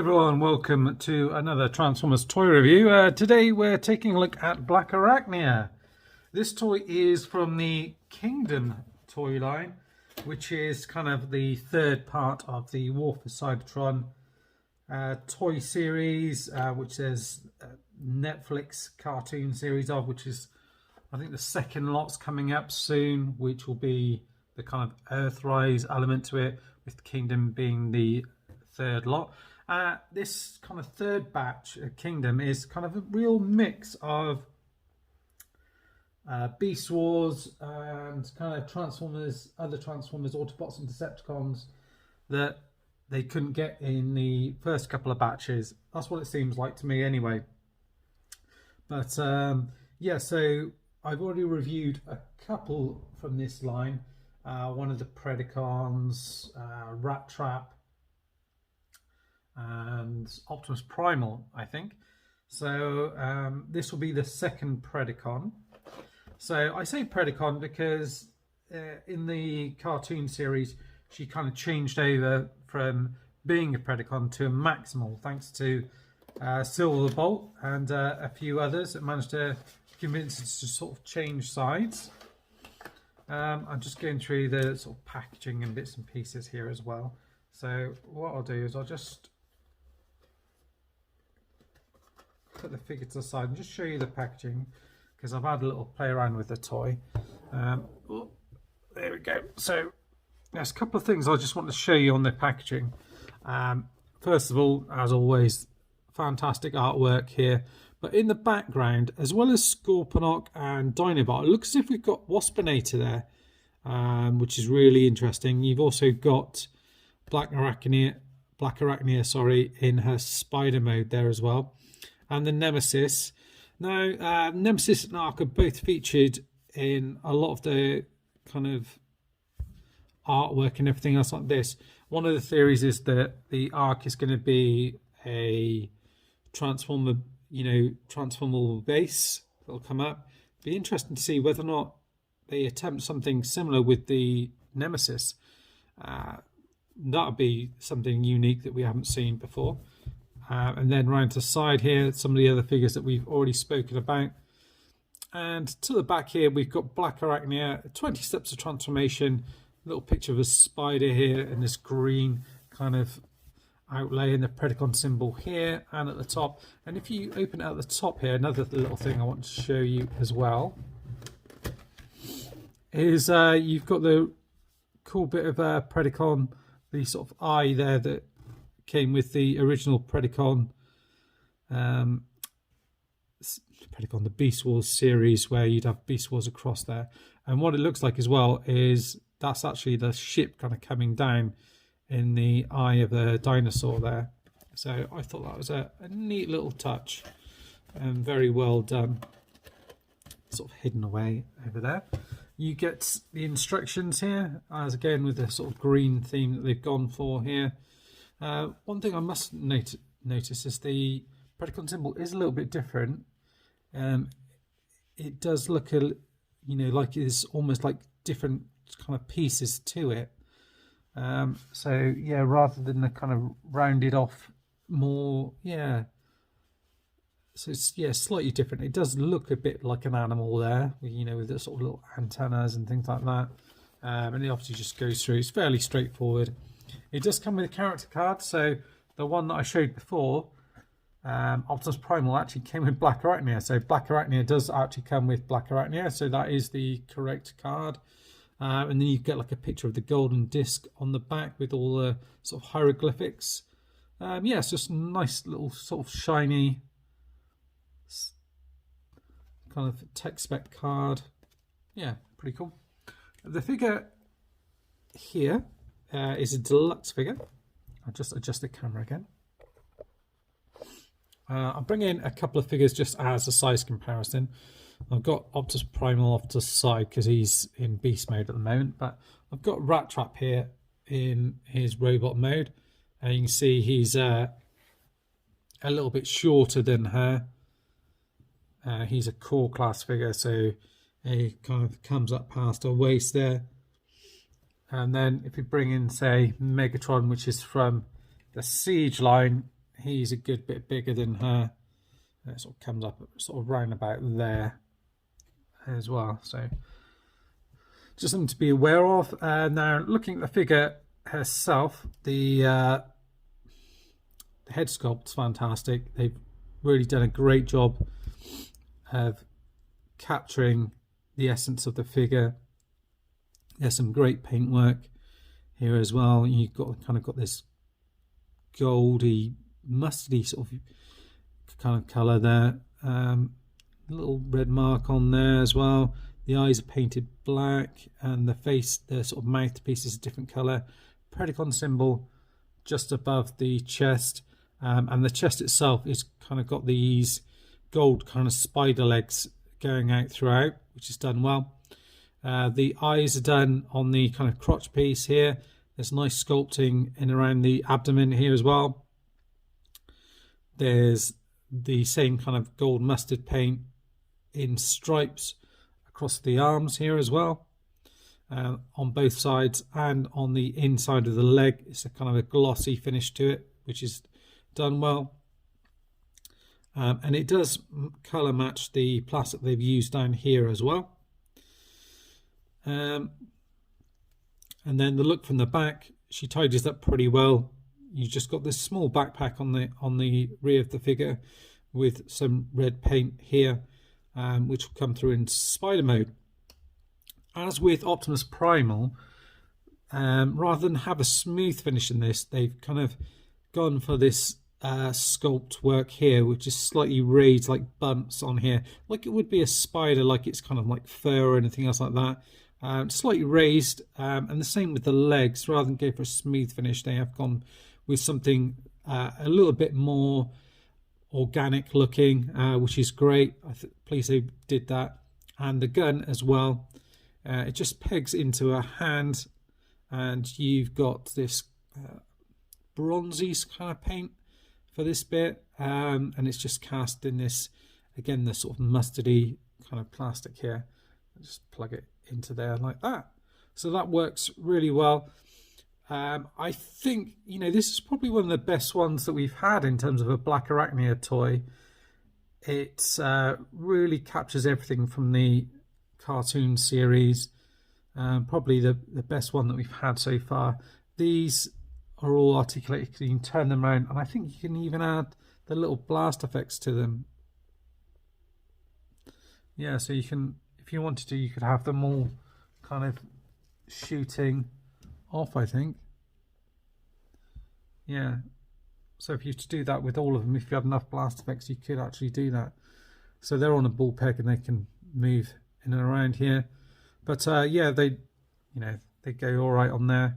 everyone, welcome to another Transformers toy review. Today we're taking a look at Black Arachnia. This toy is from the Kingdom toy line, which is kind of the third part of the War for Cybertron toy series, which there's Netflix cartoon series of, which is, I think, the second lot's coming up soon, which will be the kind of Earthrise element to it, with the Kingdom being the third lot. This kind of third batch of Kingdom is kind of a real mix of Beast Wars and kind of Transformers, other Transformers, Autobots and Decepticons that they couldn't get in the first couple of batches. That's what it seems like to me anyway. But yeah, so I've already reviewed a couple from this line. One of the Predacons, Rat Trap, and Optimus Primal, I think. So this will be the second Predacon. So I say Predacon because in the cartoon series she kind of changed over from being a Predacon to a Maximal, thanks to Silverbolt and a few others that managed to convince us to sort of change sides. I'm just going through the sort of packaging and bits and pieces here as well. So what I'll do is I'll just put the figure to the side and just show you the packaging, because I've had a little play around with the toy. Oh, there we go. So there's a couple of things I just want to show you on the packaging. First of all, as always, fantastic artwork here. But in the background, as well as Scorponok and Dinobot, it looks as if we've got Waspinator there, which is really interesting. You've also got Black Arachnia, in her spider mode there as well. And the Nemesis. Now, Nemesis and Ark are both featured in a lot of the kind of artwork and everything else like this. One of the theories is that the Ark is going to be a transformable base that'll come up. Be interesting to see whether or not they attempt something similar with the Nemesis. That would be something unique that we haven't seen before. And then round to the side here, some of the other figures that we've already spoken about. And to the back here, we've got Black Arachnia, 20 steps of transformation, a little picture of a spider here, and this green kind of outlay, and the Predacon symbol here and at the top. And if you open it at the top here, another little thing I want to show you as well is you've got the cool bit of Predacon, the sort of eye there that came with the original Predacon, the Beast Wars series, where you'd have Beast Wars across there. And what it looks like as well is that's actually the ship kind of coming down in the eye of a dinosaur there. So I thought that was a neat little touch and very well done. Sort of hidden away over there. You get the instructions here, as again with the sort of green theme that they've gone for here. One thing I must notice is the Predacon symbol is a little bit different. It does look like it's almost like different kind of pieces to it. So yeah, rather than the kind of rounded off more, yeah. So it's slightly different. It does look a bit like an animal there, with the sort of little antennas and things like that. And it obviously just goes through. It's fairly straightforward. It does come with a character card, so the one that I showed before, Optimus Primal, actually came with Black Arachnia. So Black Arachnia does actually come with Black Arachnia, so that is the correct card. And then you get like a picture of the golden disc on the back with all the sort of hieroglyphics. Yeah, it's just a nice little sort of shiny kind of tech spec card. Yeah, pretty cool. The figure here is a deluxe figure. I'll just adjust the camera again. I'll bring in a couple of figures just as a size comparison. I've got Optimus Primal off to the side because he's in beast mode at the moment, but I've got Rat Trap here in his robot mode, and you can see he's a little bit shorter than her. He's a core class figure, so he kind of comes up past her waist there. And then if you bring in, say, Megatron, which is from the Siege line, he's a good bit bigger than her. It sort of comes up sort of round about there as well. So just something to be aware of. Now, looking at the figure herself, the head sculpt's fantastic. They've really done a great job of capturing the essence of the figure. There's some great paintwork here as well. You've got this goldy, mustardy sort of kind of colour there. Little red mark on there as well. The eyes are painted black, and the face, the sort of mouthpiece is a different colour. Predacon symbol just above the chest, and the chest itself is kind of got these gold kind of spider legs going out throughout, which is done well. The eyes are done on the kind of crotch piece here. There's nice sculpting in around the abdomen here as well. There's the same kind of gold mustard paint in stripes across the arms here as well, on both sides, and on the inside of the leg. It's a kind of a glossy finish to it, which is done well. And it does colour match the plastic they've used down here as well. And then the look from the back, she tidies up pretty well. You just got this small backpack on the rear of the figure with some red paint here, which will come through in spider mode. As with Optimus Primal, rather than have a smooth finish in this, they've kind of gone for this sculpt work here, which is slightly raised, like bumps on here, like it would be a spider, like it's kind of like fur or anything else like that. Slightly raised, and the same with the legs. Rather than go for a smooth finish, they have gone with something a little bit more organic looking, which is great. Pleased they did that. And the gun as well, it just pegs into a hand, and you've got this bronzy kind of paint for this bit, and it's just cast in this, again, the sort of mustardy kind of plastic here. Just plug it into there like that. So that works really well. I think, this is probably one of the best ones that we've had in terms of a Black Arachnia toy. It really captures everything from the cartoon series. Probably the best one that we've had so far. These are all articulated. You can turn them around, and I think you can even add the little blast effects to them. Yeah, so you can, if you wanted to, you could have them all kind of shooting off, I think. Yeah, so if you to do that with all of them, if you had enough blast effects, you could actually do that. So they're on a ball peg and they can move in and around here. But yeah, they go all right on there.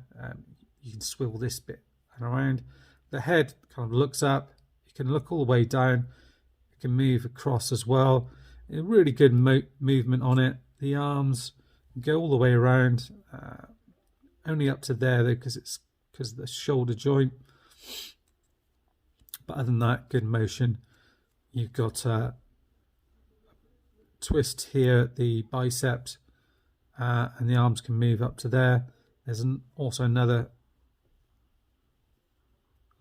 You can swivel this bit and around. The head kind of looks up. You can look all the way down. You can move across as well. A really good movement on it. The arms go all the way around, only up to there though, because of the shoulder joint. But other than that, good motion. You've got a twist here at the biceps, and the arms can move up to there. There's also another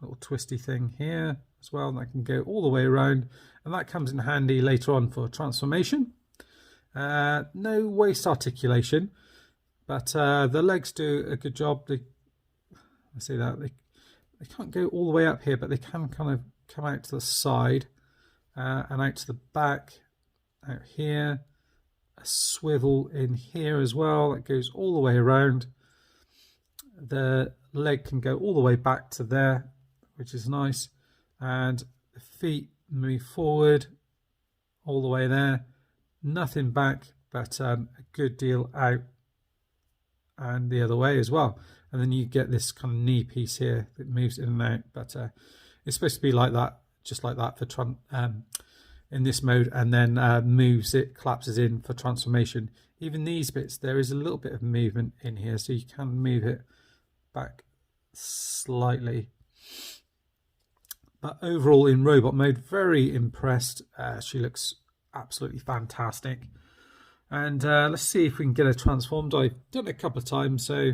little twisty thing here as well that can go all the way around, and that comes in handy later on for transformation. No waist articulation, but the legs do a good job. They can't go all the way up here, but they can kind of come out to the side and out to the back, out here. A swivel in here as well that goes all the way around. The leg can go all the way back to there, which is nice, and the feet move forward all the way there. Nothing back, but a good deal out and the other way as well. And then you get this kind of knee piece here that moves in and out, but it's supposed to be like that, just like that for in this mode, and then collapses in for transformation. Even these bits, there is a little bit of movement in here, so you can move it back slightly. But overall, in robot mode, very impressed. She looks absolutely fantastic. And let's see if we can get her transformed. I've done it a couple of times, so,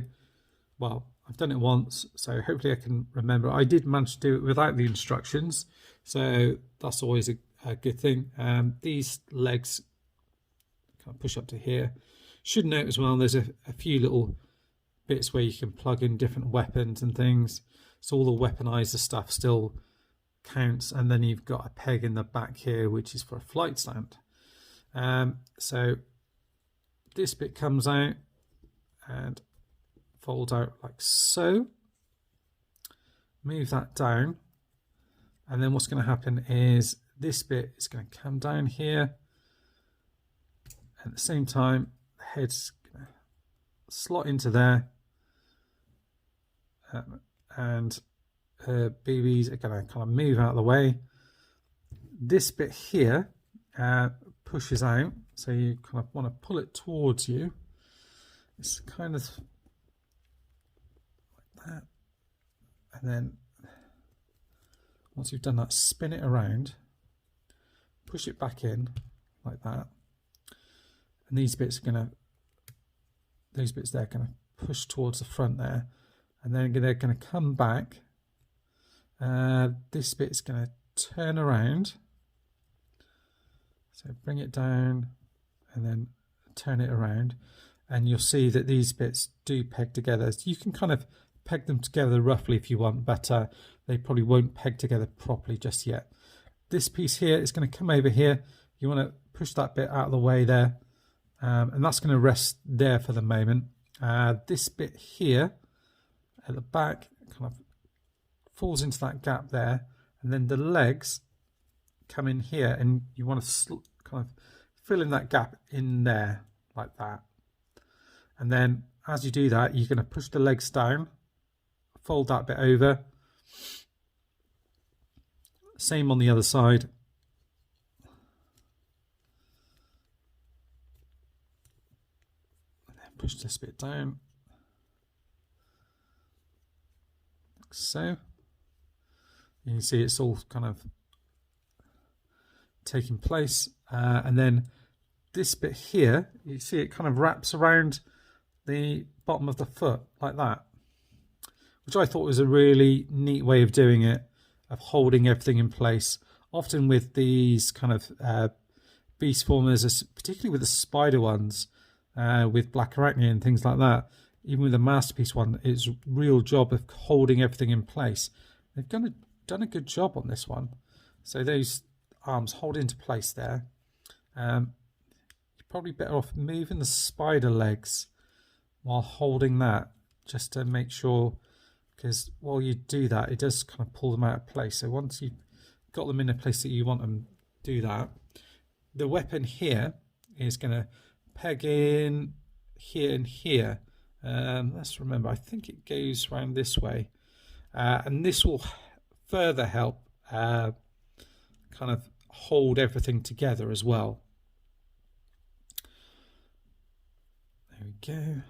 well, I've done it once, so hopefully I can remember. I did manage to do it without the instructions, so that's always a good thing. These legs kind of push up to here. Should note as well, there's a few little bits where you can plug in different weapons and things, so all the weaponizer stuff still counts. And then you've got a peg in the back here which is for a flight stand. So this bit comes out and folds out like so. Move that down, and then what's going to happen is this bit is going to come down here. At the same time, the head's going to slot into there, and BBs are going to kind of move out of the way. This bit here pushes out, so you kind of want to pull it towards you. It's kind of like that, and then once you've done that, spin it around, push it back in like that, and these bits there are going to push towards the front there, and then they're going to come back. This bit's going to turn around, so bring it down and then turn it around, and you'll see that these bits do peg together. So you can kind of peg them together roughly if you want, but they probably won't peg together properly just yet. This piece here is going to come over here. You want to push that bit out of the way there, and that's going to rest there for the moment. This bit here at the back kind of falls into that gap there, and then the legs come in here, and you want to kind of fill in that gap in there like that. And then as you do that, you're going to push the legs down, fold that bit over. Same on the other side. And then push this bit down like so. You can see it's all kind of taking place, and then this bit here, you see it kind of wraps around the bottom of the foot like that, which I thought was a really neat way of doing it, of holding everything in place. Often with these kind of beast formers, particularly with the spider ones, with Black Arachnia and things like that, even with the Masterpiece one, it's a real job of holding everything in place. They've done a good job on this one. So those arms hold into place there. You're probably better off moving the spider legs while holding that, just to make sure, because while you do that, it does kind of pull them out of place. So once you've got them in a place that you want them, do that. The weapon here is going to peg in here and here. Let's remember, I think it goes around this way, and this will further help kind of hold everything together as well. There we go.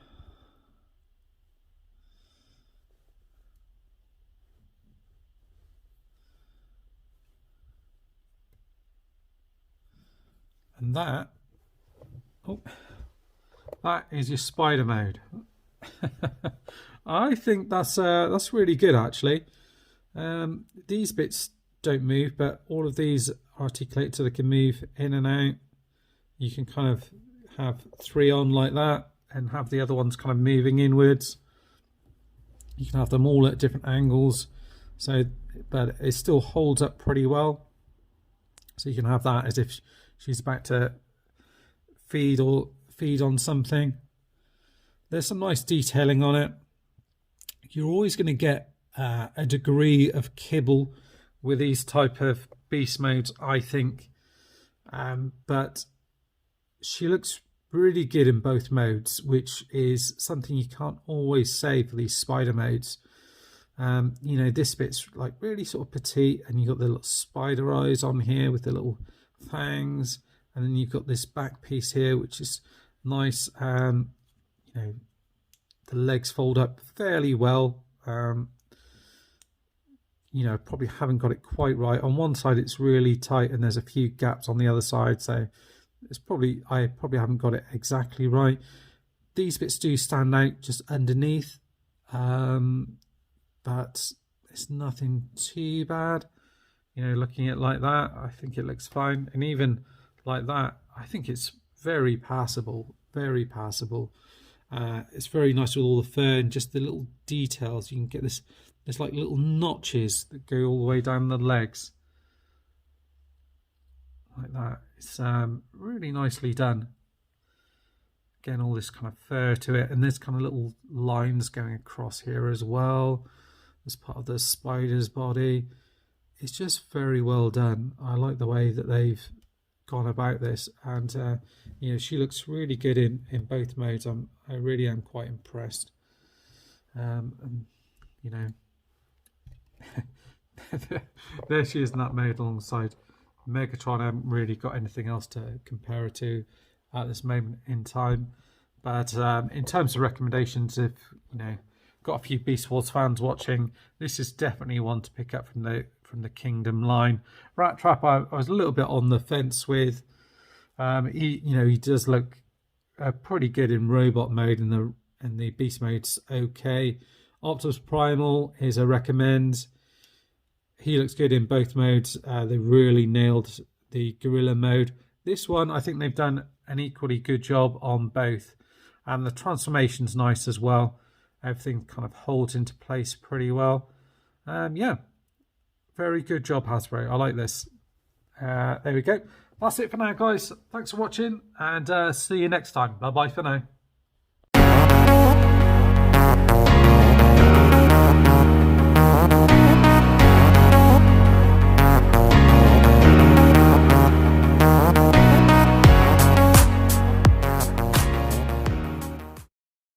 And that is your spider mode. I think that's really good actually. These bits don't move, but all of these articulate so they can move in and out. You can kind of have 3 on like that and have the other ones kind of moving inwards. You can have them all at different angles, so but it still holds up pretty well. So you can have that as if she's about to feed on something. There's some nice detailing on it. You're always going to get a degree of kibble with these type of beast modes, I think, but she looks really good in both modes, which is something you can't always say for these spider modes. You know, this bit's like really sort of petite, and you've got the little spider eyes on here with the little fangs, and then you've got this back piece here which is nice. You know, the legs fold up fairly well. You know, probably haven't got it quite right. On one side it's really tight and there's a few gaps on the other side, so it's I probably haven't got it exactly right. These bits do stand out just underneath, but it's nothing too bad. You know, looking at it like that, I think it looks fine. And even like that, I think it's very passable, very passable. It's very nice with all the fur and just the little details. You can get this, there's like little notches that go all the way down the legs. Like that. It's really nicely done. Again, all this kind of fur to it, and there's kind of little lines going across here as well as part of the spider's body. It's just very well done. I like the way that they've gone about this, and you know, she looks really good in both modes. I really am quite impressed. And you know, there she is in that mode alongside Megatron. I haven't really got anything else to compare her to at this moment in time, but in terms of recommendations, if you know, got a few Beast Wars fans watching, this is definitely one to pick up from the Kingdom line. Rat Trap, I was a little bit on the fence with. He does look pretty good in robot mode, and the beast mode's okay. Optimus Primal is a recommend. He looks good in both modes. They really nailed the gorilla mode. This one, I think they've done an equally good job on both, and the transformation's nice as well. Everything kind of holds into place pretty well. Yeah, very good job, Hasbro. I like this. There we go. That's it for now, guys. Thanks for watching, and see you next time. Bye bye for now.